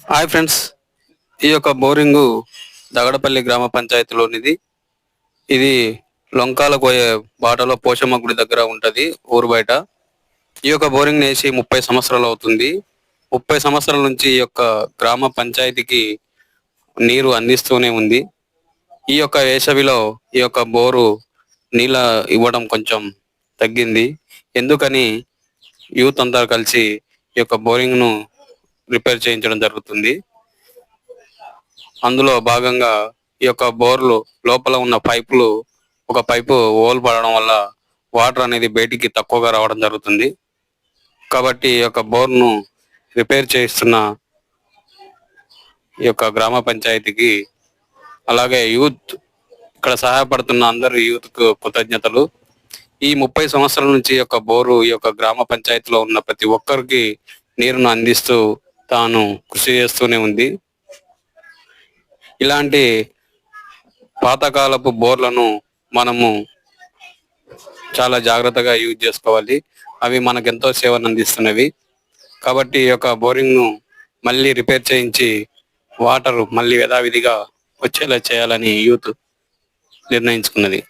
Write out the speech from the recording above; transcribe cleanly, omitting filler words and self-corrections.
Hi friends, ఈ యొక్క boring Dagadapalli గ్రామ పంచాయతీలోనిది. ఇది లొంకాల పోయే బాటలో పోషమ్మ గుడి దగ్గర ఉంటది, ఊరు బయట. ఈ యొక్క బోరింగ్ వేసి 30 సంవత్సరాలు అవుతుంది. 30 సంవత్సరాల నుంచి ఈ యొక్క గ్రామ పంచాయతీకి నీరు అందిస్తూనే ఉంది. ఈ యొక్క వేసవిలో ఈ యొక్క బోరు నీళ్ళ ఇవ్వడం కొంచెం తగ్గింది. ఎందుకని యూత్ అంతా కలిసి ఈ యొక్క బోరింగ్ ను రిపేర్ చేయించడం జరుగుతుంది. అందులో భాగంగా ఈ యొక్క బోర్లు లోపల ఉన్న పైపులు, ఒక పైపు హోల్ పడడం వల్ల వాటర్ అనేది బయటికి తక్కువగా రావడం జరుగుతుంది. కాబట్టి ఈ యొక్క బోర్ను రిపేర్ చేయిస్తున్న ఈ యొక్క గ్రామ పంచాయతీకి, అలాగే యూత్ ఇక్కడ సహాయపడుతున్న అందరు యూత్ కు కృతజ్ఞతలు. ఈ 30 సంవత్సరాల నుంచి ఈ యొక్క బోరు ఈ యొక్క గ్రామ పంచాయతీలో ఉన్న ప్రతి ఒక్కరికి నీరును అందిస్తూ తాను కృషి చేస్తూనే ఉంది. ఇలాంటి పాతకాలపు బోర్లను మనము చాలా జాగ్రత్తగా యూజ్ చేసుకోవాలి. అవి మనకెంతో సేవను అందిస్తున్నవి. కాబట్టి ఈ యొక్క బోరింగ్ ను మళ్ళీ రిపేర్ చేయించి వాటర్ మళ్ళీ యథావిధిగా వచ్చేలా చేయాలని యూత్ నిర్ణయించుకున్నది.